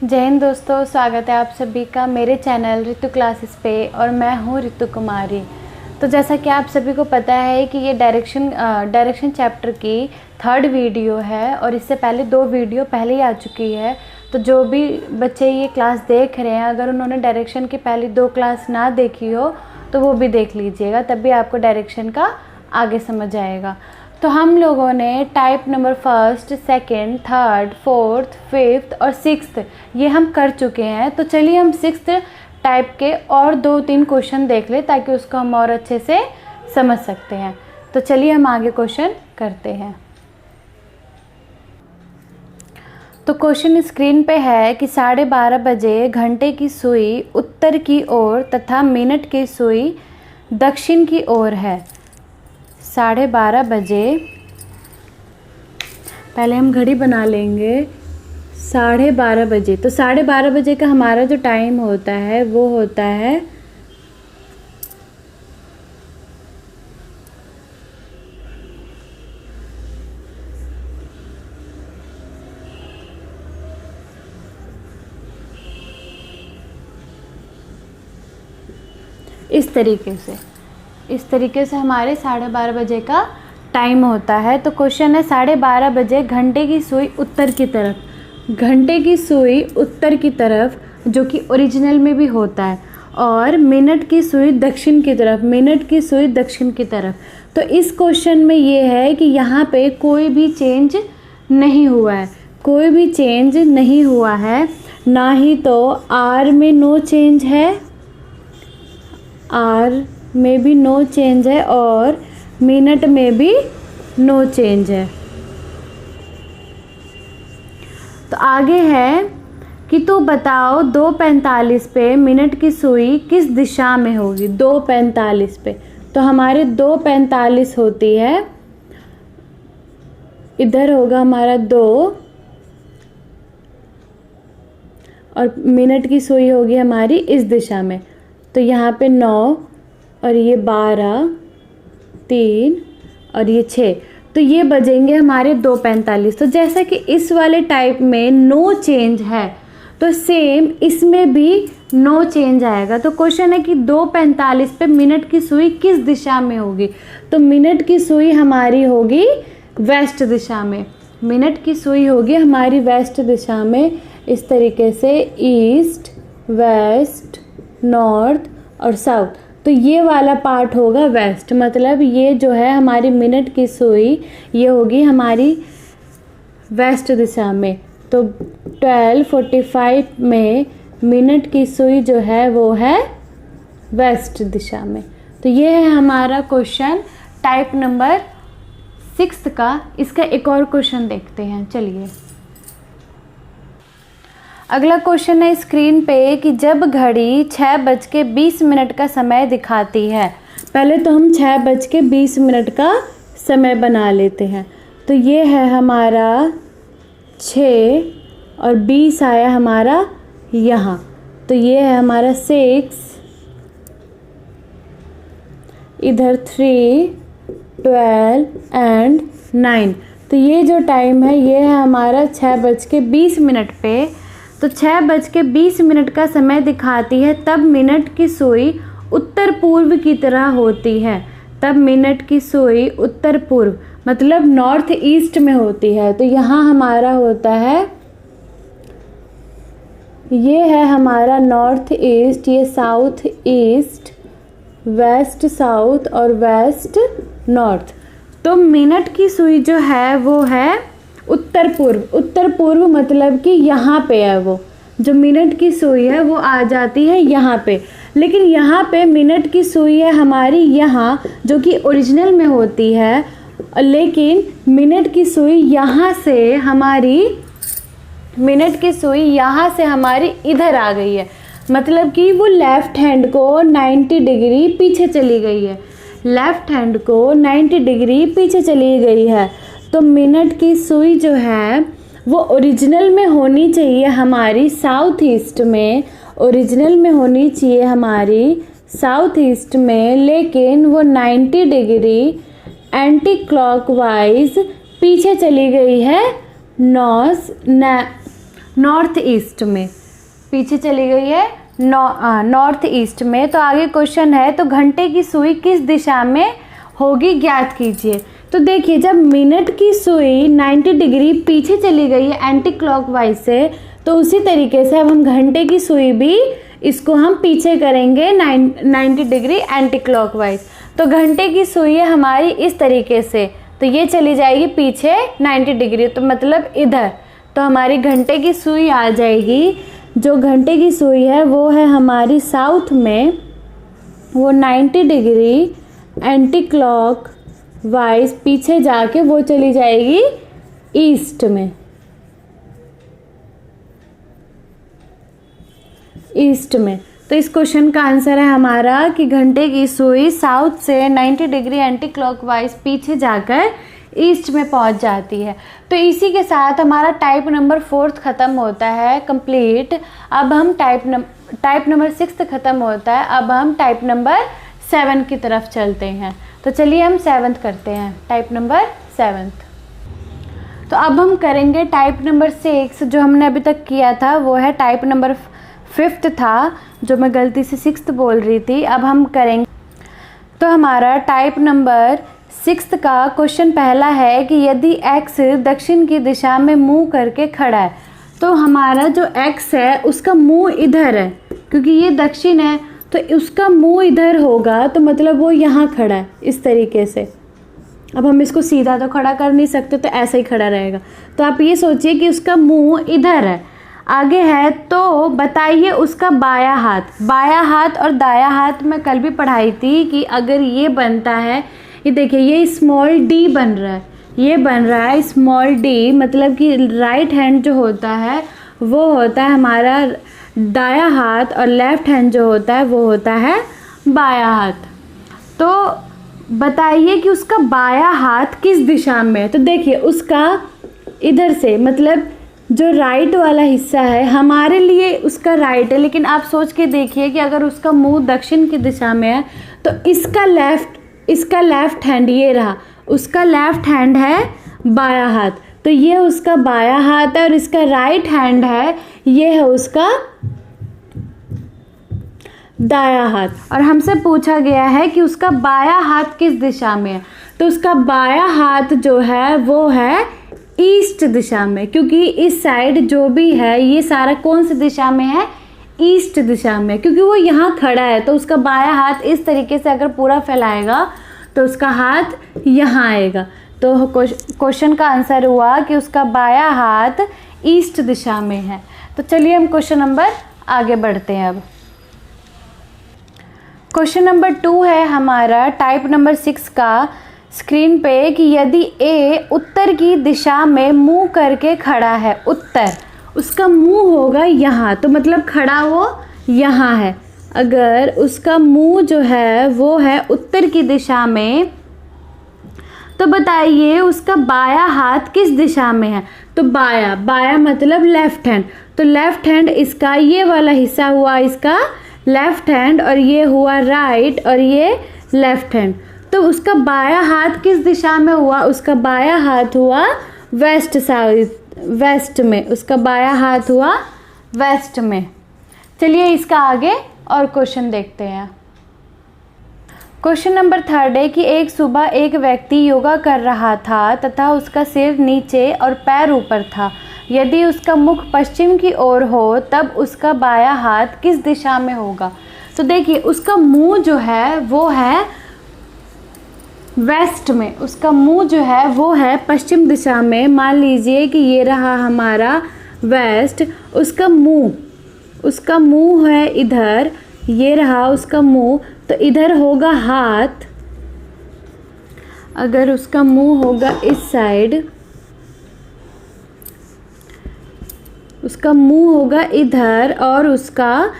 जय हिंद दोस्तों, स्वागत है आप सभी का मेरे चैनल ऋतु क्लासेस पे और मैं हूँ ऋतु कुमारी। तो जैसा कि आप सभी को पता है कि ये डायरेक्शन चैप्टर की 3rd वीडियो है और इससे पहले 2 वीडियो पहले ही आ चुकी है। तो जो भी बच्चे ये क्लास देख रहे हैं, अगर उन्होंने डायरेक्शन की पहली 2 क्लास ना देखी हो तो वो भी देख लीजिएगा, तब भी आपको डायरेक्शन का आगे समझ आएगा। तो हम लोगों ने type number 1st, 2nd, 3rd, 4th, 5th और 6th ये हम कर चुके हैं। तो चलिए हम 6th टाइप के और 2-3 क्वेश्चन देख ले ताकि उसको हम और अच्छे से समझ सकते हैं। तो चलिए हम आगे क्वेश्चन करते हैं। तो क्वेश्चन स्क्रीन पे है कि 12:30 बजे घंटे की सुई उत्तर की ओर तथा मिनट की सुई दक्षिण की ओर है। 12:30 बजे, पहले हम घड़ी बना लेंगे। 12:30 बजे, तो 12:30 बजे का हमारा जो टाइम होता है वो होता है इस तरीके से हमारे 12:30 बजे का टाइम होता है। तो क्वेश्चन है 12:30 बजे घंटे की सुई उत्तर की तरफ, घंटे की सुई उत्तर की तरफ जो कि ओरिजिनल में भी होता है, और मिनट की सुई दक्षिण की तरफ, मिनट की सुई दक्षिण की तरफ। तो इस क्वेश्चन में ये है कि यहाँ पे कोई भी चेंज नहीं हुआ है, कोई भी चेंज नहीं हुआ है, ना ही तो आर में नो चेंज है, आर में भी नो चेंज है और मिनट में भी नो चेंज है। तो आगे है कि तो बताओ 2:45 पे मिनट की सुई किस दिशा में होगी। 2:45 पे, तो हमारे 2:45 होती है, इधर होगा हमारा 2 और मिनट की सुई होगी हमारी इस दिशा में। तो यहाँ पे 9 और ये 12, 3 और ये 6, तो ये बजेंगे हमारे 2:45। तो जैसा कि इस वाले टाइप में नो चेंज है तो सेम इसमें भी नो चेंज आएगा। तो क्वेश्चन है कि 2:45 पे मिनट की सुई किस दिशा में होगी। तो मिनट की सुई हमारी होगी वेस्ट दिशा में, मिनट की सुई होगी हमारी वेस्ट दिशा में। इस तरीके से ईस्ट, वेस्ट, नॉर्थ और साउथ, तो ये वाला पार्ट होगा वेस्ट, मतलब ये जो है हमारी मिनट की सुई ये होगी हमारी वेस्ट दिशा में। तो 12:45 में मिनट की सुई जो है वो है वेस्ट दिशा में। तो ये है हमारा क्वेश्चन टाइप नंबर 6 का। इसका एक और क्वेश्चन देखते हैं, चलिए। अगला क्वेश्चन है स्क्रीन पे कि जब घड़ी 6:20 का समय दिखाती है, पहले तो हम 6:20 का समय बना लेते हैं। तो ये है हमारा 6 और 20 आया हमारा यहाँ, तो ये है हमारा 6, इधर 3, 12 एंड 9। तो ये जो टाइम है ये है हमारा 6:20 पे। तो 6:20 का समय दिखाती है, तब मिनट की सुई उत्तर पूर्व की तरह होती है, तब मिनट की सुई उत्तर पूर्व मतलब नॉर्थ ईस्ट में होती है। तो यहाँ हमारा होता है, ये है हमारा नॉर्थ ईस्ट, ये साउथ ईस्ट, वेस्ट साउथ और वेस्ट नॉर्थ। तो मिनट की सुई जो है वो है उत्तर पूर्व, उत्तर पूर्व मतलब कि यहाँ पे है, वो जो मिनट की सुई है वो आ जाती है यहाँ पे। लेकिन यहाँ पे मिनट की सुई है हमारी यहाँ जो कि ओरिजिनल में होती है, लेकिन मिनट की सुई यहाँ से हमारी, मिनट की सुई यहाँ से हमारी इधर आ गई है, मतलब कि वो लेफ़्ट हैंड को 90 डिग्री पीछे चली गई है, लेफ़्ट हैंड को 90 डिग्री पीछे चली गई है। तो मिनट की सुई जो है वो ओरिजिनल में होनी चाहिए हमारी साउथ ईस्ट में, ओरिजिनल में होनी चाहिए हमारी साउथ ईस्ट में, लेकिन वो 90 डिग्री एंटी क्लॉकवाइज पीछे चली गई है नॉर्थ ईस्ट में, पीछे चली गई है नॉर्थ ईस्ट में। तो आगे क्वेश्चन है, तो घंटे की सुई किस दिशा में होगी ज्ञात कीजिए। तो देखिए, जब मिनट की सुई 90 डिग्री पीछे चली गई है एंटी क्लॉकवाइज से, तो उसी तरीके से अब हम घंटे की सुई भी इसको हम पीछे करेंगे 90 डिग्री एंटी क्लॉकवाइज। तो घंटे की सुई है हमारी इस तरीके से, तो ये चली जाएगी पीछे 90 डिग्री, तो मतलब इधर। तो हमारी घंटे की सुई आ जाएगी, जो घंटे की सुई है वो है हमारी साउथ में, वो 90 डिग्री एंटी क्लॉक वाइज पीछे जाके वो चली जाएगी ईस्ट में, ईस्ट में। तो इस क्वेश्चन का आंसर है हमारा कि घंटे की सुई साउथ से 90 डिग्री एंटी क्लॉकवाइज पीछे जाकर ईस्ट में पहुंच जाती है। तो इसी के साथ हमारा टाइप नंबर 4 ख़त्म होता है कंप्लीट। अब हम टाइप नंबर 6 ख़त्म होता है, अब हम टाइप नंबर 7 की तरफ चलते हैं। तो चलिए हम 7th करते हैं, टाइप नंबर 7। तो अब हम करेंगे टाइप नंबर 6। जो हमने अभी तक किया था वो है टाइप नंबर 5th था, जो मैं गलती से 6th बोल रही थी। अब हम करेंगे, तो हमारा टाइप नंबर 6th का क्वेश्चन पहला है कि यदि x दक्षिण की दिशा में मुंह करके खड़ा है, तो हमारा जो x है उसका मुंह इधर है, क्योंकि ये दक्षिण है तो उसका मुंह इधर होगा, तो मतलब वो यहाँ खड़ा है इस तरीके से। अब हम इसको सीधा तो खड़ा कर नहीं सकते, तो ऐसा ही खड़ा रहेगा। तो आप ये सोचिए कि उसका मुंह इधर है। आगे है, तो बताइए उसका बायां हाथ। बायां हाथ और दायां हाथ मैं कल भी पढ़ाई थी कि अगर ये बनता है, ये देखिए ये स्मॉल डी बन रहा है, ये बन रहा है स्मॉल डी, मतलब कि राइट हैंड जो होता है वो होता है हमारा दायां हाथ, और लेफ्ट हैंड जो होता है वो होता है बायां हाथ। तो बताइए कि उसका बायां हाथ किस दिशा में है। तो देखिए उसका इधर से, मतलब जो राइट वाला हिस्सा है हमारे लिए उसका राइट है, लेकिन आप सोच के देखिए कि अगर उसका मुंह दक्षिण की दिशा में है तो इसका लेफ्ट हैंड ये रहा, उसका लेफ्ट हैंड है बायां हाथ, तो ये उसका बायां हाथ है, और इसका राइट हैंड है, ये है उसका दायां हाथ। और हमसे पूछा गया है कि उसका बायां हाथ किस दिशा में है। तो उसका बायां हाथ जो है वो है ईस्ट दिशा में, क्योंकि इस साइड जो भी है ये सारा कौन सी दिशा में है, ईस्ट दिशा में, क्योंकि वो यहाँ खड़ा है। तो उसका बायां हाथ इस तरीके से अगर पूरा फैलाएगा तो उसका हाथ यहाँ आएगा। तो क्वेश्चन का आंसर हुआ कि उसका बायां हाथ ईस्ट दिशा में है। तो चलिए हम क्वेश्चन नंबर आगे बढ़ते हैं। अब क्वेश्चन नंबर 2 है हमारा टाइप नंबर 6 का स्क्रीन पे कि यदि ए उत्तर की दिशा में मुंह करके खड़ा है, उत्तर, उसका मुंह होगा यहाँ, तो मतलब खड़ा वो यहाँ है। अगर उसका मुंह जो है वो है उत्तर की दिशा में, तो बताइए उसका बायां हाथ किस दिशा में है। तो बायां मतलब लेफ्ट हैंड, तो लेफ्ट हैंड इसका ये वाला हिस्सा हुआ इसका लेफ्ट हैंड, और ये हुआ राइट, और ये लेफ्ट हैंड। तो उसका बायां हाथ किस दिशा में हुआ, उसका बायां हाथ हुआ वेस्ट में, उसका बायां हाथ हुआ वेस्ट में। चलिए इसका आगे और क्वेश्चन देखते हैं। क्वेश्चन नंबर 3 है कि एक सुबह एक व्यक्ति योगा कर रहा था तथा उसका सिर नीचे और पैर ऊपर था। यदि उसका मुख पश्चिम की ओर हो तब उसका बायां हाथ किस दिशा में होगा। तो देखिए उसका मुंह जो है वो है वेस्ट में, उसका मुंह जो है वो है पश्चिम दिशा में। मान लीजिए कि ये रहा हमारा वेस्ट, उसका मुंह है इधर, ये रहा उसका मुंह, तो इधर होगा हाथ। अगर उसका मुंह होगा इस साइड, उसका मुंह होगा इधर, और उसका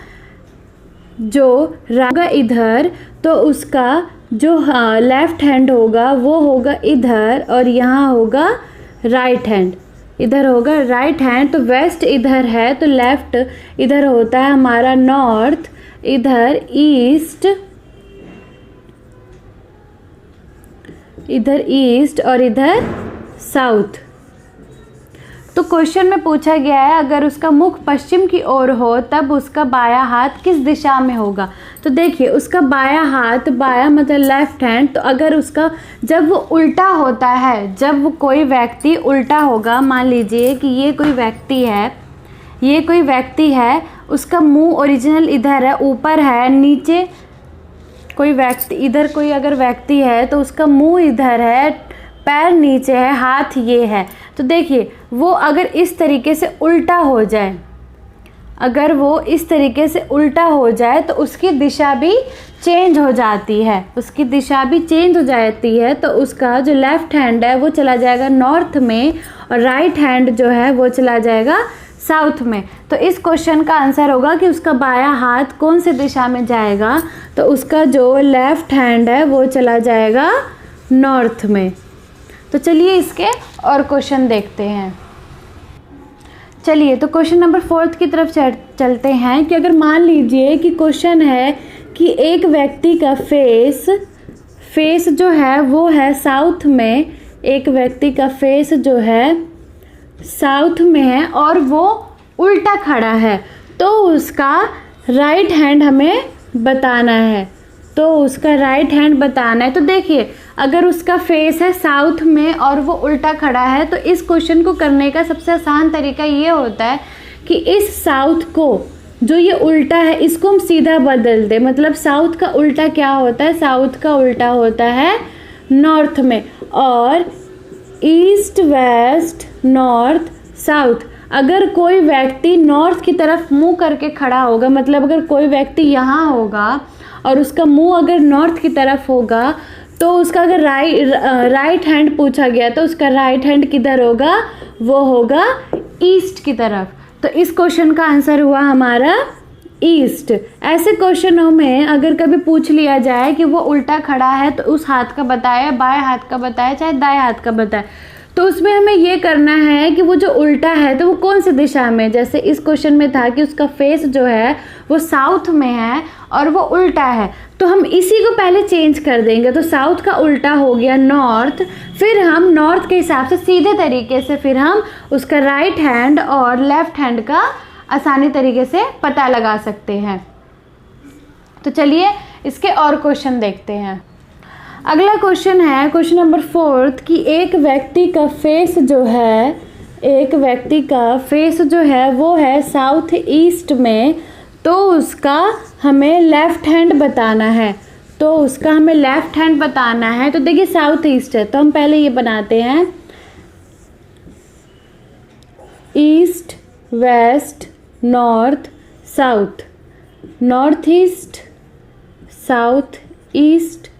जो होगा इधर, तो उसका जो लेफ्ट हैंड होगा वो होगा इधर, और यहाँ होगा राइट हैंड, इधर होगा राइट हैंड। तो वेस्ट इधर है, तो लेफ्ट इधर होता है हमारा नॉर्थ, इधर ईस्ट, इधर ईस्ट, और इधर साउथ। तो क्वेश्चन में पूछा गया है अगर उसका मुख पश्चिम की ओर हो तब उसका बायां हाथ किस दिशा में होगा। तो देखिए उसका बायां हाथ, बायां मतलब लेफ्ट हैंड, तो अगर उसका जब वो उल्टा होता है, जब वो कोई व्यक्ति उल्टा होगा, मान लीजिए कि ये कोई व्यक्ति है, उसका मुंह ओरिजिनल इधर है, ऊपर है, नीचे कोई व्यक्ति, इधर कोई अगर व्यक्ति है तो उसका मुंह इधर है, पैर नीचे है, हाथ ये है। तो देखिए वो अगर इस तरीके से उल्टा हो जाए, अगर वो इस तरीके से उल्टा हो जाए तो उसकी दिशा भी चेंज हो जाती है, उसकी दिशा भी चेंज हो जाती है। तो उसका जो लेफ्ट हैंड है वो चला जाएगा नॉर्थ में और राइट हैंड जो है वो चला जाएगा साउथ में। तो इस क्वेश्चन का आंसर होगा कि उसका बायां हाथ कौन से दिशा में जाएगा, तो उसका जो लेफ्ट हैंड है वो चला जाएगा नॉर्थ में। तो चलिए इसके और क्वेश्चन देखते हैं। चलिए तो क्वेश्चन नंबर 4 की तरफ चलते हैं कि अगर मान लीजिए कि क्वेश्चन है कि एक व्यक्ति का फेस जो है वो है साउथ में, एक व्यक्ति का फेस जो है साउथ में है और वो उल्टा खड़ा है, तो उसका राइट हैंड हमें बताना है, तो उसका राइट हैंड बताना है। तो देखिए अगर उसका फेस है साउथ में और वो उल्टा खड़ा है तो इस क्वेश्चन को करने का सबसे आसान तरीका ये होता है कि इस साउथ को, जो ये उल्टा है, इसको हम सीधा बदल दें। मतलब साउथ का उल्टा क्या होता है, साउथ का उल्टा होता है नॉर्थ में, और ईस्ट वेस्ट नॉर्थ साउथ। अगर कोई व्यक्ति नॉर्थ की तरफ मुंह करके खड़ा होगा, मतलब अगर कोई व्यक्ति यहाँ होगा और उसका मुंह अगर नॉर्थ की तरफ होगा, तो उसका अगर राइट हैंड पूछा गया तो उसका राइट हैंड किधर होगा, वो होगा ईस्ट की तरफ। तो इस क्वेश्चन का आंसर हुआ हमारा ईस्ट। ऐसे क्वेश्चनों में अगर कभी पूछ लिया जाए कि वो उल्टा खड़ा है तो उस हाथ का बताए, बाएं हाथ का बताए, चाहे दाएं हाथ का बताए, तो उसमें हमें ये करना है कि वो जो उल्टा है तो वो कौन सी दिशा में। जैसे इस क्वेश्चन में था कि उसका फेस जो है वो साउथ में है और वो उल्टा है, तो हम इसी को पहले चेंज कर देंगे। तो साउथ का उल्टा हो गया नॉर्थ, फिर हम नॉर्थ के हिसाब से सीधे तरीके से फिर हम उसका राइट हैंड और लेफ्ट हैंड का आसानी तरीके से पता लगा सकते हैं। तो चलिए इसके और क्वेश्चन देखते हैं। अगला क्वेश्चन है क्वेश्चन नंबर 4 कि एक व्यक्ति का फेस जो है वो है साउथ ईस्ट में, तो उसका हमें लेफ्ट हैंड बताना है। तो देखिए साउथ ईस्ट है तो हम पहले ये बनाते हैं east west north south, north east south east,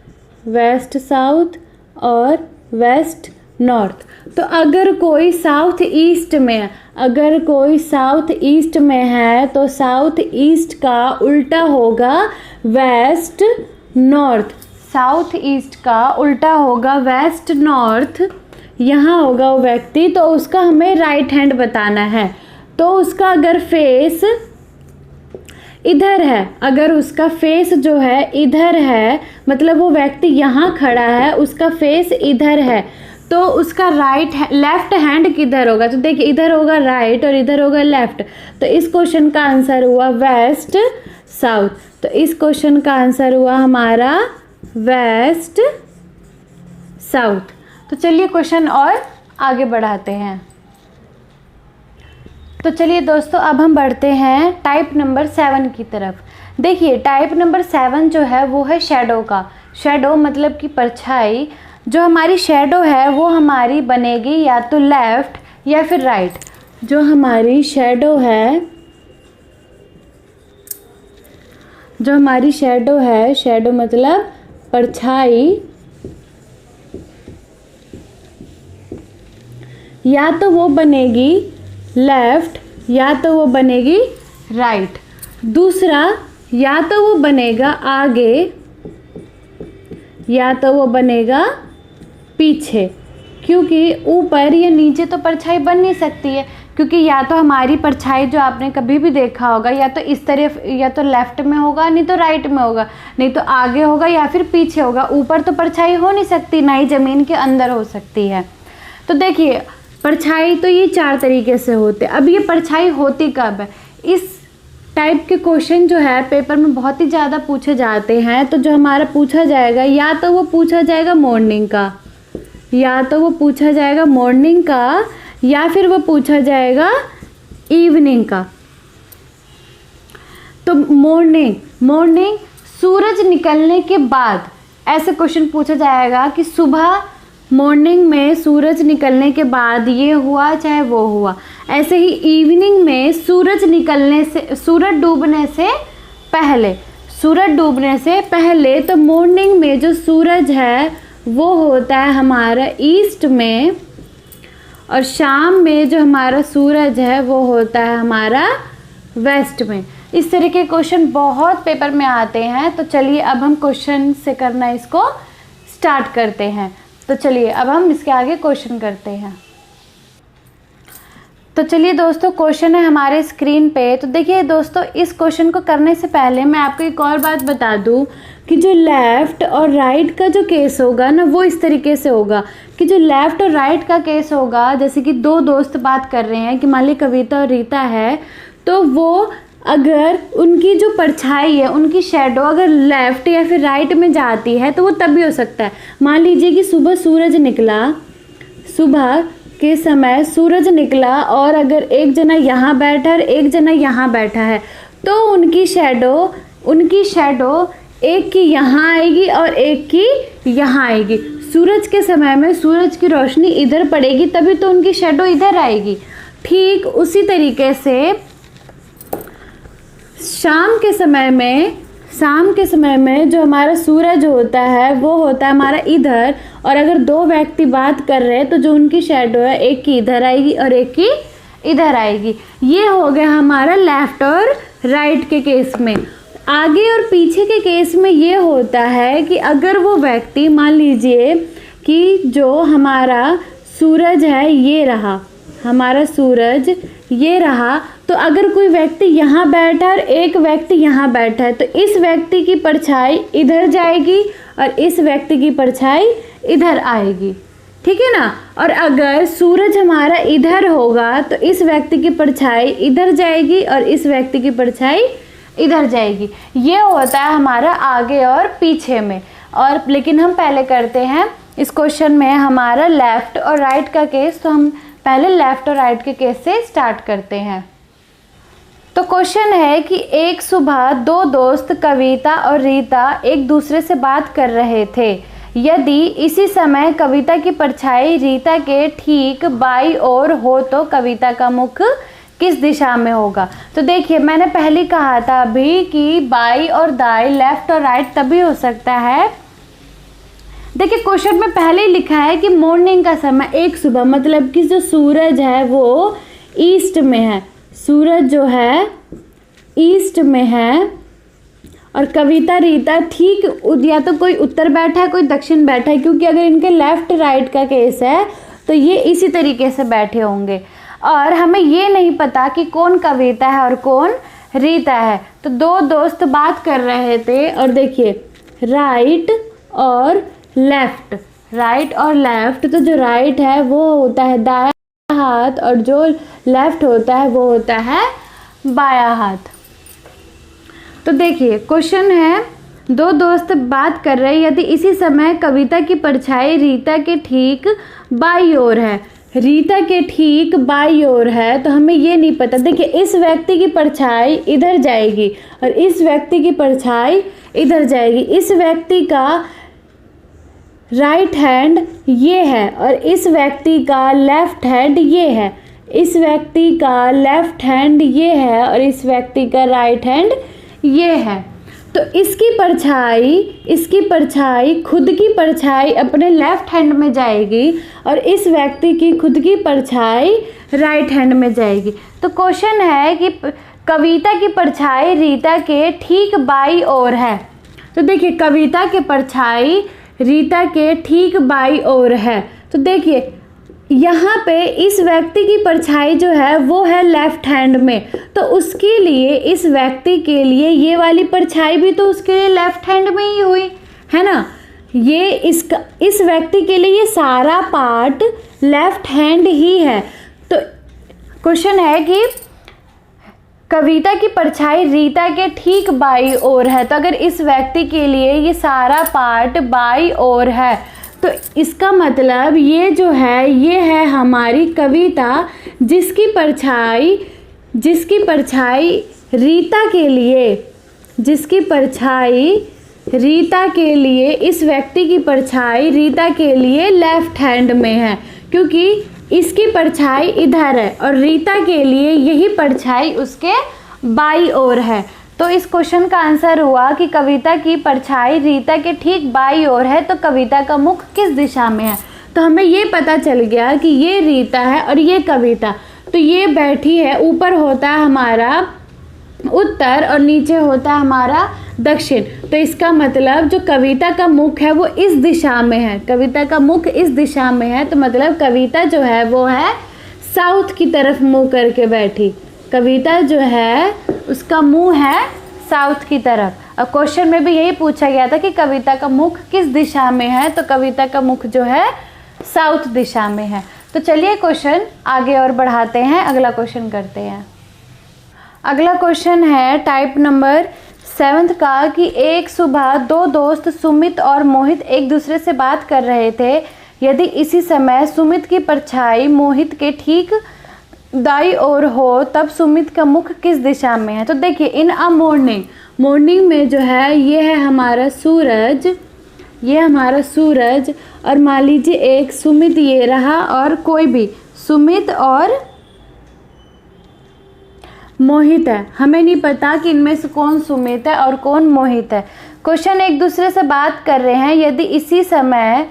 west south और वेस्ट नॉर्थ। तो अगर कोई साउथ ईस्ट में है तो साउथ ईस्ट का उल्टा होगा वेस्ट नॉर्थ, साउथ ईस्ट का उल्टा होगा वेस्ट नॉर्थ। यहाँ होगा वो व्यक्ति, तो उसका हमें राइट हैंड बताना है। तो उसका अगर फेस इधर है, अगर उसका फेस जो है इधर है, मतलब वो व्यक्ति यहाँ खड़ा है, उसका फेस इधर है, तो उसका लेफ्ट हैंड किधर होगा। तो देखिए इधर होगा राइट और इधर होगा लेफ्ट। तो इस क्वेश्चन का आंसर हुआ वेस्ट साउथ। तो इस क्वेश्चन का आंसर हुआ हमारा वेस्ट साउथ। तो चलिए क्वेश्चन और आगे बढ़ाते हैं। तो चलिए दोस्तों अब हम बढ़ते हैं टाइप नंबर 7 की तरफ। देखिए टाइप नंबर 7 जो है वो है शैडो का। शैडो मतलब कि परछाई। जो हमारी शैडो है वो हमारी बनेगी या तो लेफ़्ट या फिर राइट। जो हमारी शैडो है, शैडो मतलब परछाई, या तो वो बनेगी लेफ़्ट या तो वो बनेगी राइट। दूसरा या तो वो बनेगा आगे या तो वो बनेगा पीछे, क्योंकि ऊपर या नीचे तो परछाई बन नहीं सकती है, क्योंकि या तो हमारी परछाई जो आपने कभी भी देखा होगा या तो इस तरफ या तो लेफ़्ट में होगा, नहीं तो राइट में होगा, नहीं तो आगे होगा या फिर पीछे होगा। ऊपर तो परछाई हो नहीं सकती, ना ही ज़मीन के अंदर हो सकती है। तो देखिए परछाई तो ये 4 तरीके से होते। अब ये परछाई होती कब है? इस टाइप के क्वेश्चन जो है पेपर में बहुत ही ज़्यादा पूछे जाते हैं। तो जो हमारा पूछा जाएगा, या तो वो पूछा जाएगा मॉर्निंग का, या तो वो पूछा जाएगा मॉर्निंग का, या फिर वो पूछा जाएगा इवनिंग का। तो मॉर्निंग सूरज निकलने के बाद ऐसे क्वेश्चन पूछा जाएगा कि सुबह मॉर्निंग में सूरज निकलने के बाद ये हुआ चाहे वो हुआ। ऐसे ही इवनिंग में सूरज डूबने से पहले, तो मॉर्निंग में जो सूरज है वो होता है हमारा ईस्ट में, और शाम में जो हमारा सूरज है वो होता है हमारा वेस्ट में। इस तरह के क्वेश्चन बहुत पेपर में आते हैं। तो चलिए अब हम क्वेश्चन से करना इसको स्टार्ट करते हैं। तो चलिए अब हम इसके आगे क्वेश्चन करते हैं। तो चलिए दोस्तों, क्वेश्चन है हमारे स्क्रीन पे। तो देखिए दोस्तों, इस क्वेश्चन को करने से पहले मैं आपको एक और बात बता दूं कि जो लेफ़्ट और राइट का जो केस होगा ना, वो इस तरीके से होगा कि जो लेफ़्ट और राइट का केस होगा, जैसे कि 2 दोस्त बात कर रहे हैं कि मान ली कविता और रीता है, तो वो अगर उनकी जो परछाई है, उनकी शैडो अगर लेफ़्ट या फिर राइट में जाती है तो वो तब भी हो सकता है। मान लीजिए कि सुबह के समय सूरज निकला और अगर एक जना यहाँ बैठा और एक जना यहाँ बैठा है, तो उनकी शैडो एक की यहाँ आएगी और एक की यहाँ आएगी। सूरज के समय में सूरज की रोशनी इधर पड़ेगी, तभी तो उनकी शैडो इधर आएगी। ठीक उसी तरीके से शाम के समय में जो हमारा सूरज होता है वो होता है हमारा इधर, और अगर 2 व्यक्ति बात कर रहे हैं तो जो उनकी शैडो है एक की इधर आएगी और एक की इधर आएगी। ये हो गया हमारा लेफ़्ट और राइट के केस में। आगे और पीछे के केस में ये होता है कि अगर वो व्यक्ति, मान लीजिए कि जो हमारा सूरज है ये रहा, हमारा सूरज ये रहा, तो अगर कोई व्यक्ति यहाँ बैठा और एक व्यक्ति यहाँ बैठा है, तो इस व्यक्ति की परछाई इधर जाएगी और इस व्यक्ति की परछाई इधर आएगी। ठीक है ना? और अगर सूरज हमारा इधर होगा तो इस व्यक्ति की परछाई इधर जाएगी और इस व्यक्ति की परछाई इधर जाएगी। ये होता है हमारा आगे और पीछे में। और लेकिन हम पहले करते हैं इस क्वेश्चन में हमारा लेफ़्ट और राइट का केस, तो हम पहले लेफ़्ट और राइट के केस से स्टार्ट करते हैं। तो क्वेश्चन है कि एक सुबह 2 दोस्त कविता और रीता एक दूसरे से बात कर रहे थे। यदि इसी समय कविता की परछाई रीता के ठीक बाईं ओर हो तो कविता का मुख किस दिशा में होगा? तो देखिए, मैंने पहले कहा था अभी कि बाईं और दाएं, लेफ़्ट और राइट तभी हो सकता है। देखिए क्वेश्चन में पहले ही लिखा है कि मॉर्निंग का समय, एक सुबह, मतलब कि जो सूरज है वो ईस्ट में है, सूरज जो है ईस्ट में है, और कविता रीता ठीक या तो कोई उत्तर बैठा है कोई दक्षिण बैठा है, क्योंकि अगर इनके लेफ़्ट राइट का केस है तो ये इसी तरीके से बैठे होंगे। और हमें ये नहीं पता कि कौन कविता है और कौन रीता है। तो 2 दोस्त बात कर रहे थे, और देखिए राइट और लेफ़्ट, तो जो राइट है वो होता है दायां हाथ और जो लेफ़्ट होता है वो होता है बायां हाथ। तो देखिए क्वेश्चन है 2 दोस्त बात कर रहे हैं, यदि इसी समय कविता की परछाई रीता के ठीक बाईं ओर है, रीता के ठीक बाईं ओर है, तो हमें ये नहीं पता। देखिए इस व्यक्ति की परछाई इधर जाएगी और इस व्यक्ति की परछाई इधर जाएगी। इस व्यक्ति का राइट हैंड ये है और इस व्यक्ति का लेफ्ट हैंड ये है, इस व्यक्ति का लेफ्ट हैंड ये है और इस व्यक्ति का राइट हैंड ये है। तो इसकी परछाई खुद की परछाई अपने लेफ्ट हैंड में जाएगी और इस व्यक्ति की खुद की परछाई राइट हैंड में जाएगी। तो क्वेश्चन है कि कविता की परछाई रीता के ठीक बाईं ओर है। तो देखिए कविता की परछाई रीता के ठीक बाईं ओर है। तो देखिए यहाँ पे इस व्यक्ति की परछाई जो है वो है लेफ्ट हैंड में, तो उसके लिए, इस व्यक्ति के लिए ये वाली परछाई भी तो उसके लिए लेफ्ट हैंड में ही हुई है ना। ये इस व्यक्ति के लिए ये सारा पार्ट लेफ्ट हैंड ही है। तो क्वेश्चन है कि कविता की परछाई रीता के ठीक बाई ओर है। तो अगर इस व्यक्ति के लिए ये सारा पार्ट बाई ओर है तो इसका मतलब ये जो है ये है हमारी कविता, जिसकी परछाई रीता के लिए इस व्यक्ति की परछाई रीता के लिए लेफ्ट हैंड में है, क्योंकि इसकी परछाई इधर है और रीता के लिए यही परछाई उसके बाई ओर है। तो इस क्वेश्चन का आंसर हुआ कि कविता की परछाई रीता के ठीक बाई ओर है, तो कविता का मुख किस दिशा में है। तो हमें ये पता चल गया कि ये रीता है और ये कविता, तो ये बैठी है, ऊपर होता है हमारा उत्तर और नीचे होता है हमारा दक्षिण। तो इसका मतलब जो कविता का मुख है वो इस दिशा में है, कविता का मुख इस दिशा में है, तो मतलब कविता जो है वो है साउथ की तरफ मुंह करके बैठी। कविता जो है उसका मुंह है साउथ की तरफ। अब क्वेश्चन में भी यही पूछा गया था कि कविता का मुख किस दिशा में है, तो कविता का मुख जो है साउथ दिशा में है। तो चलिए क्वेश्चन आगे और बढ़ाते हैं, अगला क्वेश्चन करते हैं। अगला क्वेश्चन है टाइप नंबर 7 का कि एक सुबह दो दोस्त सुमित और मोहित एक दूसरे से बात कर रहे थे। यदि इसी समय सुमित की परछाई मोहित के ठीक दाई ओर हो तब सुमित का मुख किस दिशा में है। तो देखिए इन अ मॉर्निंग में जो है ये है हमारा सूरज, ये हमारा सूरज, और मान लीजिए एक सुमित ये रहा और कोई भी सुमित और मोहित है। हमें नहीं पता कि इनमें से कौन सुमित है और कौन मोहित है। क्वेश्चन एक दूसरे से बात कर रहे हैं। यदि इसी समय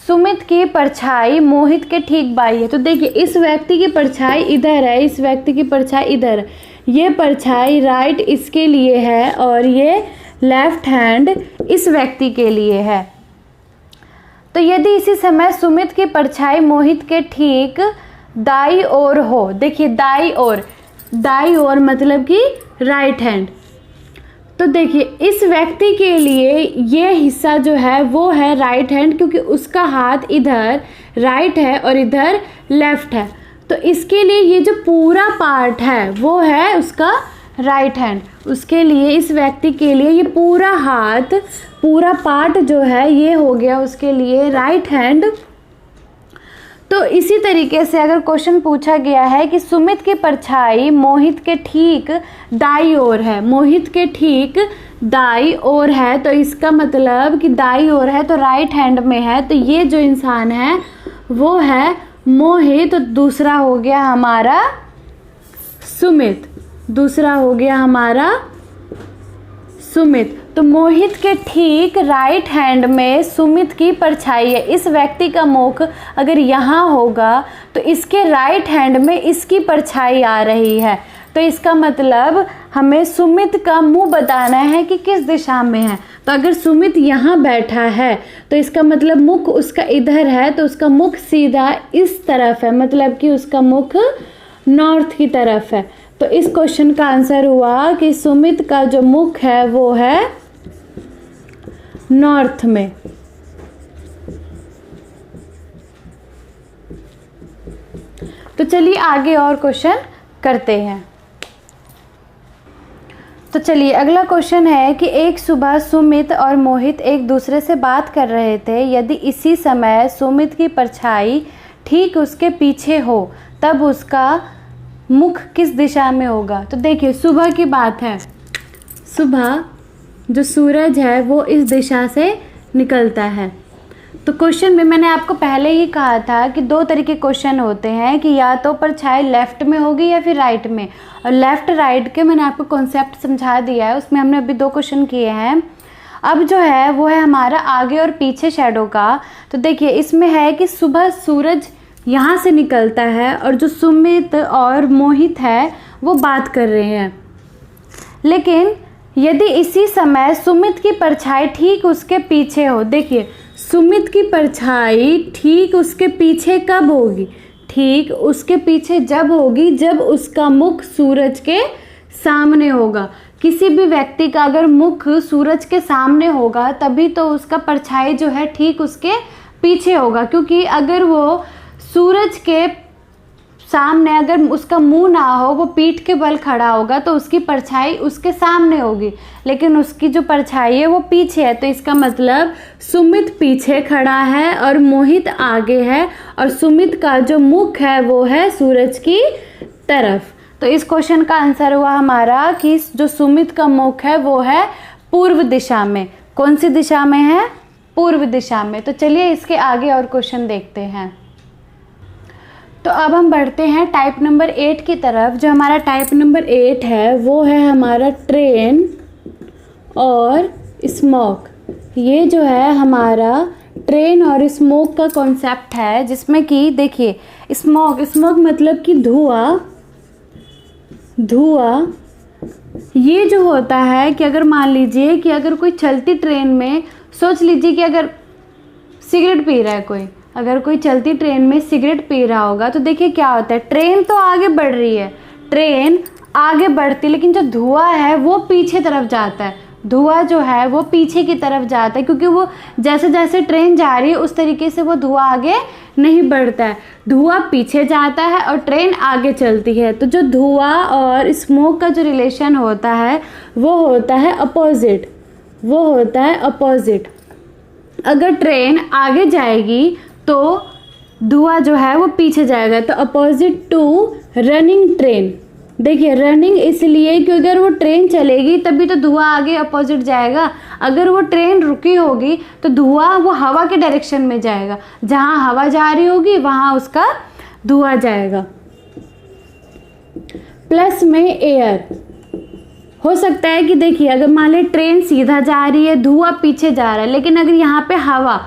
सुमित की परछाई मोहित के ठीक बाई है, तो देखिए इस व्यक्ति की परछाई इधर है, इस व्यक्ति की परछाई इधर है, ये परछाई राइट इसके लिए है और ये लेफ्ट हैंड इस व्यक्ति के लिए है। तो यदि इसी समय सुमित की परछाई मोहित के ठीक दाई ओर हो, देखिए दाई ओर मतलब कि राइट हैंड, तो देखिए इस व्यक्ति के लिए ये हिस्सा जो है वो है राइट हैंड, क्योंकि उसका हाथ इधर राइट है और इधर लेफ्ट है। तो इसके लिए ये जो पूरा पार्ट है वो है उसका राइट हैंड। उसके लिए इस व्यक्ति के लिए ये पूरा हाथ, पूरा पार्ट जो है ये हो गया उसके लिए राइट हैंड। तो इसी तरीके से अगर क्वेश्चन पूछा गया है कि सुमित की परछाई मोहित के ठीक दाई ओर है, मोहित के ठीक दाई ओर है, तो इसका मतलब कि दाई ओर है तो राइट हैंड में है, तो ये जो इंसान है वो है मोहित। तो दूसरा हो गया हमारा सुमित, दूसरा हो गया हमारा सुमित। तो मोहित के ठीक राइट हैंड में सुमित की परछाई है। इस व्यक्ति का मुख अगर यहाँ होगा तो इसके राइट हैंड में इसकी परछाई आ रही है, तो इसका मतलब हमें सुमित का मुंह बताना है कि किस दिशा में है। तो अगर सुमित यहाँ बैठा है तो इसका मतलब मुख उसका इधर है, तो उसका मुख सीधा इस तरफ है, मतलब कि उसका मुख नॉर्थ की तरफ है। तो इस क्वेश्चन का आंसर हुआ कि सुमित का जो मुख है वो है नॉर्थ में। तो चलिए आगे और क्वेश्चन करते हैं। तो चलिए अगला क्वेश्चन है कि एक सुबह सुमित और मोहित एक दूसरे से बात कर रहे थे। यदि इसी समय सुमित की परछाई ठीक उसके पीछे हो तब उसका मुख किस दिशा में होगा। तो देखिए सुबह की बात है, सुबह जो सूरज है वो इस दिशा से निकलता है। तो क्वेश्चन में मैंने आपको पहले ही कहा था कि दो तरह के क्वेश्चन होते हैं कि या तो परछाई लेफ़्ट में होगी या फिर राइट में, और लेफ़्ट राइट के मैंने आपको कॉन्सेप्ट समझा दिया है, उसमें हमने अभी 2 क्वेश्चन किए हैं। अब जो है वो है हमारा आगे और पीछे शैडो का। तो देखिए इसमें है कि सुबह सूरज यहाँ से निकलता है और जो सुमित और मोहित है वो बात कर रहे हैं, लेकिन यदि इसी समय सुमित की परछाई ठीक उसके पीछे हो, देखिए सुमित की परछाई ठीक उसके पीछे कब होगी, ठीक उसके पीछे जब होगी जब उसका मुख सूरज के सामने होगा। किसी भी व्यक्ति का अगर मुख सूरज के सामने होगा तभी तो उसका परछाई जो है ठीक उसके पीछे होगा, क्योंकि अगर वो सूरज के सामने अगर उसका मुंह ना हो, वो पीठ के बल खड़ा होगा तो उसकी परछाई उसके सामने होगी, लेकिन उसकी जो परछाई है वो पीछे है। तो इसका मतलब सुमित पीछे खड़ा है और मोहित आगे है, और सुमित का जो मुख है वो है सूरज की तरफ। तो इस क्वेश्चन का आंसर हुआ हमारा कि जो सुमित का मुख है वो है पूर्व दिशा में। कौन सी दिशा में है? पूर्व दिशा में। तो चलिए इसके आगे और क्वेश्चन देखते हैं। तो अब हम बढ़ते हैं टाइप नंबर 8 की तरफ। जो हमारा टाइप नंबर 8 है वो है हमारा ट्रेन और स्मोक। ये जो है हमारा ट्रेन और स्मोक का कॉन्सेप्ट है, जिसमें कि देखिए स्मोक मतलब कि धुआं। ये जो होता है कि अगर मान लीजिए कि अगर कोई चलती ट्रेन में, सोच लीजिए कि अगर सिगरेट पी रहा है कोई, अगर कोई चलती ट्रेन में सिगरेट पी रहा होगा तो देखिए क्या होता है, ट्रेन तो आगे बढ़ रही है, ट्रेन आगे बढ़ती, लेकिन जो धुआं है वो पीछे तरफ जाता है। धुआं जो है वो पीछे की तरफ जाता है, क्योंकि वो जैसे जैसे ट्रेन जा रही है उस तरीके से वो धुआं आगे नहीं बढ़ता है। धुआं पीछे जाता है और ट्रेन आगे चलती है। तो जो धुआं और स्मोक का जो रिलेशन होता है वो होता है अपोजिट। अगर ट्रेन आगे जाएगी तो धुआं जो है वो पीछे जाएगा। तो अपोजिट टू रनिंग ट्रेन। देखिए रनिंग इसलिए कि अगर वो ट्रेन चलेगी तभी तो धुआं आगे अपोजिट जाएगा। अगर वो ट्रेन रुकी होगी तो धुआं वो हवा के डायरेक्शन में जाएगा, जहाँ हवा जा रही होगी वहाँ उसका धुआं जाएगा। प्लस में एयर हो सकता है कि देखिए अगर मान ली ट्रेन सीधा जा रही है, धुआं पीछे जा रहा है, लेकिन अगर यहाँ पे हवा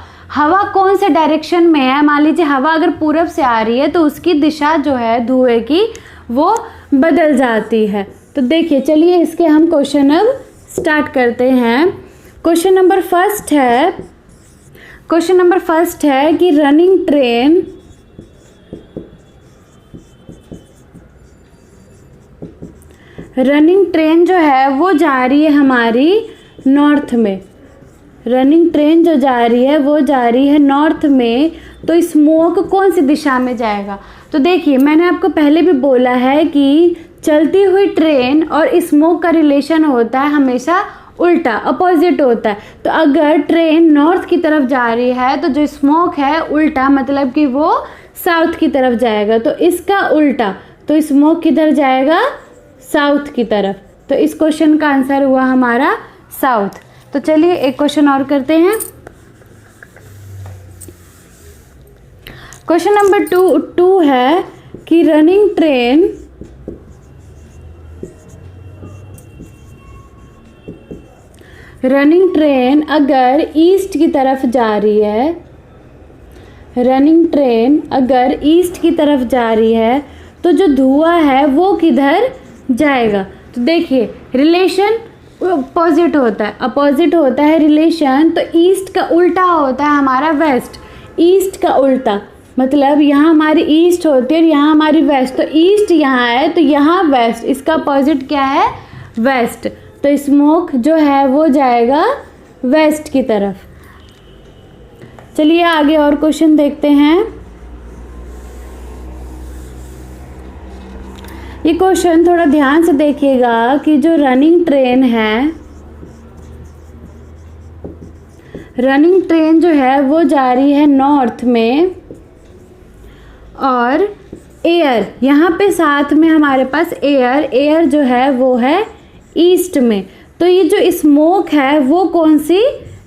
कौन से डायरेक्शन में है, मान लीजिए हवा अगर पूरब से आ रही है तो उसकी दिशा जो है धुएं की वो बदल जाती है। तो देखिए चलिए इसके हम क्वेश्चन अब स्टार्ट करते हैं। क्वेश्चन नंबर फर्स्ट है कि रनिंग ट्रेन जो है वो जा रही है हमारी नॉर्थ में। रनिंग ट्रेन जो जा रही है वो जा रही है नॉर्थ में। तो स्मोक कौन सी दिशा में जाएगा? तो देखिए मैंने आपको पहले भी बोला है कि चलती हुई ट्रेन और स्मोक का रिलेशन होता है हमेशा उल्टा, अपोजिट होता है। तो अगर ट्रेन नॉर्थ की तरफ जा रही है तो जो स्मोक है उल्टा, मतलब कि वो साउथ की तरफ जाएगा। तो इसका उल्टा, तो स्मोक किधर जाएगा? साउथ की तरफ। तो इस क्वेश्चन का आंसर हुआ हमारा साउथ। तो चलिए एक क्वेश्चन और करते हैं। क्वेश्चन नंबर 2 है कि रनिंग ट्रेन अगर ईस्ट की तरफ जा रही है, रनिंग ट्रेन अगर ईस्ट की तरफ जा रही है तो जो धुआं है वो किधर जाएगा? तो देखिए रिलेशन अपोजिट होता है रिलेशन। तो ईस्ट का उल्टा होता है हमारा वेस्ट। ईस्ट का उल्टा मतलब यहाँ हमारी ईस्ट होती है और यहाँ हमारी वेस्ट। तो ईस्ट यहाँ है तो यहाँ वेस्ट, इसका अपोजिट क्या है? वेस्ट। तो स्मोक जो है वो जाएगा वेस्ट की तरफ। चलिए आगे और क्वेश्चन देखते हैं। ये क्वेश्चन थोड़ा ध्यान से देखिएगा कि जो रनिंग ट्रेन जो है वो जा रही है नॉर्थ में, और एयर यहाँ पे साथ में हमारे पास एयर जो है वो है ईस्ट में। तो ये जो स्मोक है वो कौन सी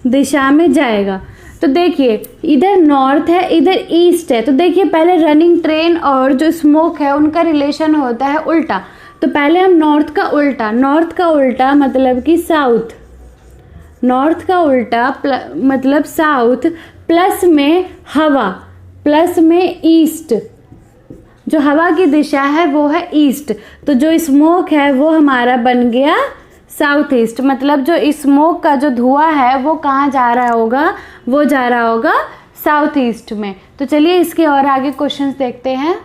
दिशा में जाएगा? तो देखिए इधर नॉर्थ है, इधर ईस्ट है। तो देखिए पहले रनिंग ट्रेन और जो स्मोक है उनका रिलेशन होता है उल्टा। तो पहले हम नॉर्थ का उल्टा मतलब कि साउथ, नॉर्थ का उल्टा मतलब साउथ, प्लस में हवा, प्लस में ईस्ट। जो हवा की दिशा है वो है ईस्ट। तो जो स्मोक है वो हमारा बन गया साउथ ईस्ट। मतलब जो स्मोक का जो धुआं है वो कहाँ जा रहा होगा? वो जा रहा होगा साउथ ईस्ट में। तो चलिए इसके और आगे क्वेश्चंस देखते हैं।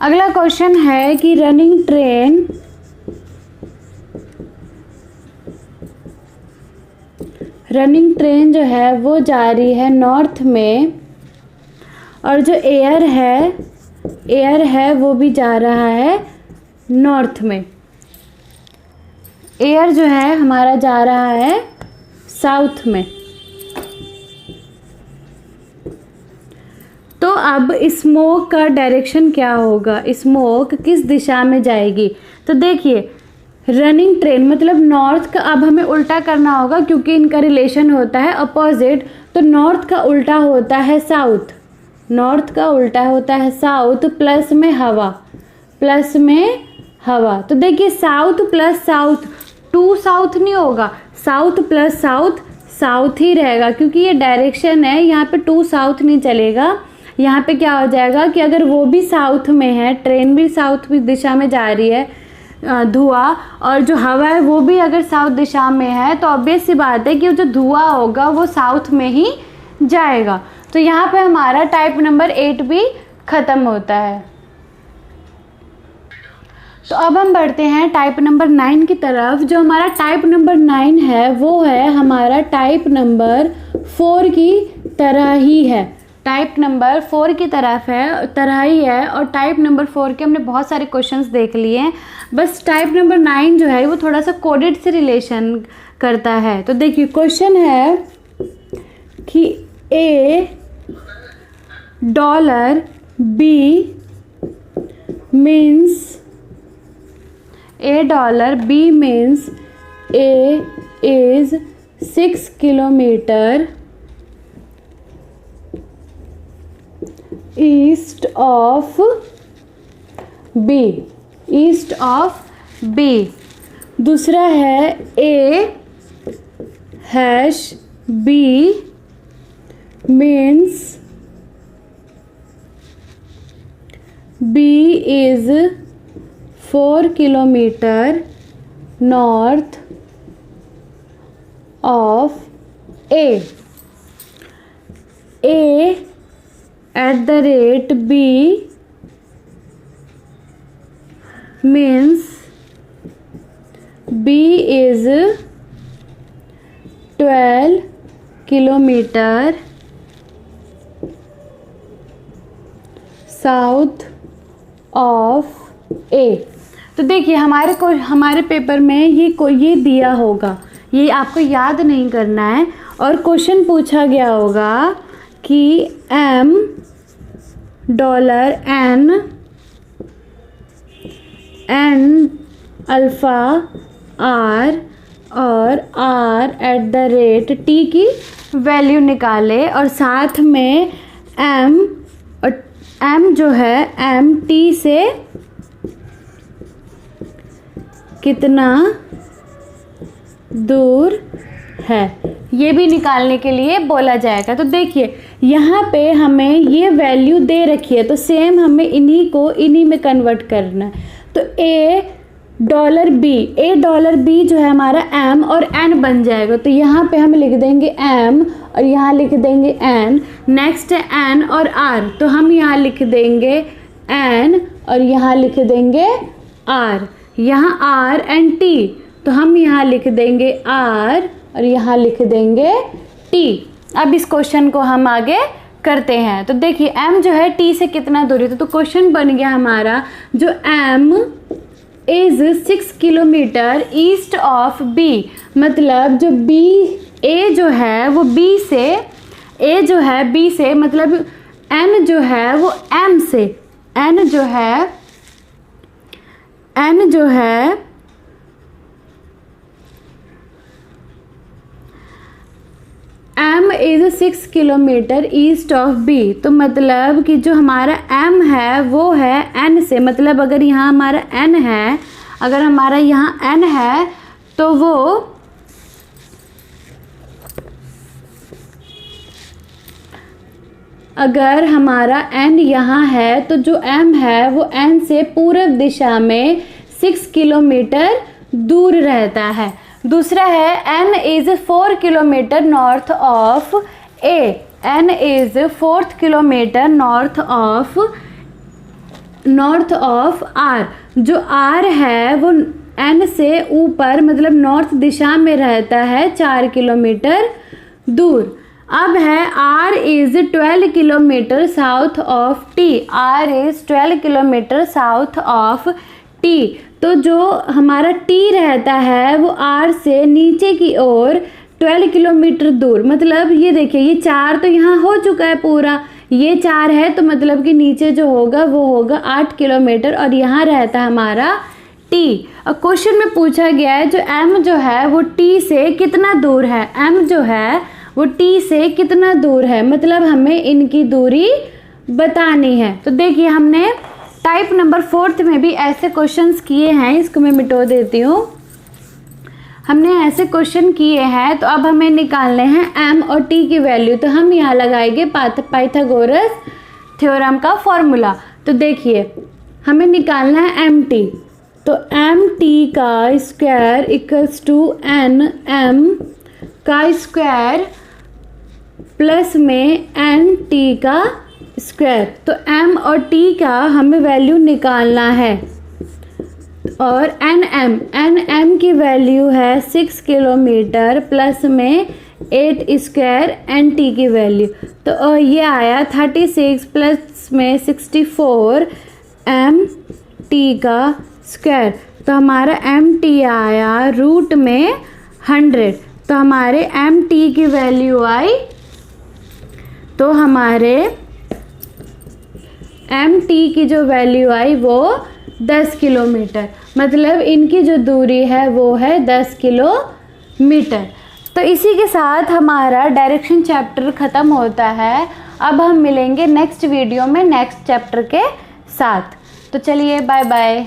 अगला क्वेश्चन है कि रनिंग ट्रेन जो है वो जा रही है नॉर्थ में, और जो एयर है वो भी जा रहा है नॉर्थ में। एयर जो है हमारा जा रहा है साउथ में। तो अब स्मोक का डायरेक्शन क्या होगा, स्मोक किस दिशा में जाएगी? तो देखिए रनिंग ट्रेन मतलब नॉर्थ का अब हमें उल्टा करना होगा, क्योंकि इनका रिलेशन होता है अपोजिट। तो नॉर्थ का उल्टा होता है साउथ, नॉर्थ का उल्टा होता है साउथ, प्लस में हवा। तो देखिए south plus south, two south नहीं होगा, साउथ प्लस साउथ साउथ ही रहेगा, क्योंकि ये डायरेक्शन है, यहाँ पे टू साउथ नहीं चलेगा। यहाँ पे क्या हो जाएगा कि अगर वो भी साउथ में है, ट्रेन भी साउथ दिशा में जा रही है, धुआं, और जो हवा है वो भी अगर साउथ दिशा में है, तो ऑब्वियस सी बात है कि जो धुआं होगा वो साउथ में ही जाएगा। तो यहाँ पे हमारा टाइप नंबर 8 भी ख़त्म होता है। तो अब हम बढ़ते हैं टाइप नंबर 9 की तरफ। जो हमारा टाइप नंबर 9 है वो है हमारा टाइप नंबर 4 की तरह ही है, टाइप नंबर 4 की तरह ही है। और टाइप नंबर 4 के हमने बहुत सारे क्वेश्चंस देख लिए हैं, बस टाइप नंबर 9 जो है वो थोड़ा सा कोडेड से रिलेशन करता है। तो देखिए क्वेश्चन है कि $B means A is 6 kilometer east of B। दूसरा है B means B is 4 kilometer north of A @B means B is 12 kilometer south of A। तो देखिए हमारे पेपर में ये दिया होगा, ये आपको याद नहीं करना है, और क्वेश्चन पूछा गया होगा कि $N अल्फ़ा R और R @ T की वैल्यू निकाले, और साथ में M जो है T से कितना दूर है ये भी निकालने के लिए बोला जाएगा। तो देखिए यहाँ पे हमें ये वैल्यू दे रखी है, तो सेम हमें इन्हीं में कन्वर्ट करना है। तो $B जो है हमारा M और N बन जाएगा। तो यहाँ पे हम लिख देंगे M और यहाँ लिख देंगे N। नेक्स्ट है N और R, तो हम यहाँ लिख देंगे N और यहाँ लिख देंगे R। यहाँ R एंड T, तो हम यहाँ लिख देंगे R और यहाँ लिख देंगे T। अब इस क्वेश्चन को हम आगे करते हैं। तो देखिए M जो है T से कितना दूरी, तो क्वेश्चन बन गया हमारा जो M is 6 kilometre east of B, मतलब जो A जो है वो B से मतलब N जो है वो M से, N जो है M is 6 kilometre east of B। तो मतलब कि जो हमारा M है वो है N से, मतलब अगर यहाँ हमारा N है, अगर हमारा यहाँ N है तो वो अगर हमारा N यहाँ है तो जो M है वो N से पूर्व दिशा में 6 किलोमीटर दूर रहता है। दूसरा है N is 4 kilometre north of A, N is 4 kilometre north of north of R, जो आर है वो एन से ऊपर मतलब नॉर्थ दिशा में रहता है 4 किलोमीटर दूर। अब है R is 12 kilometre south of T, R is 12 kilometre south of T. तो जो हमारा टी रहता है वो आर से नीचे की ओर 12 किलोमीटर दूर, मतलब ये देखिए ये 4 तो यहाँ हो चुका है पूरा, ये 4 है तो मतलब कि नीचे जो होगा वो होगा 8 किलोमीटर और यहाँ रहता है हमारा टी। और क्वेश्चन में पूछा गया है जो एम जो है वो टी से कितना दूर है, एम जो है वो टी से कितना दूर है, मतलब हमें इनकी दूरी बतानी है। तो देखिए हमने टाइप नंबर 4 में भी ऐसे क्वेश्चंस किए हैं, इसको मैं मिटो देती हूँ। हमने ऐसे क्वेश्चन किए हैं, तो अब हमें निकालने हैं एम और टी की वैल्यू। तो हम यहाँ लगाएंगे पाइथागोरस थ्योरम का फॉर्मूला। तो देखिए हमें निकालना है एम टी, तो एम टी का square equals to N M का स्क्वायर प्लस में एन टी का स्क्वायर। तो एम और टी का हमें वैल्यू निकालना है और एन एम की वैल्यू है 6 किलोमीटर प्लस में 8 स्क्वायर एन टी की वैल्यू। तो ये आया 36 प्लस में 64 एम टी का स्क्वायर। तो हमारा एम टी आया रूट में 100। तो हमारे एम टी की वैल्यू आई, तो हमारे एम टी की जो वैल्यू आई वो 10 किलोमीटर, मतलब इनकी जो दूरी है वो है 10 किलोमीटर। तो इसी के साथ हमारा डायरेक्शन चैप्टर ख़त्म होता है। अब हम मिलेंगे नेक्स्ट वीडियो में नेक्स्ट चैप्टर के साथ। तो चलिए बाय बाय।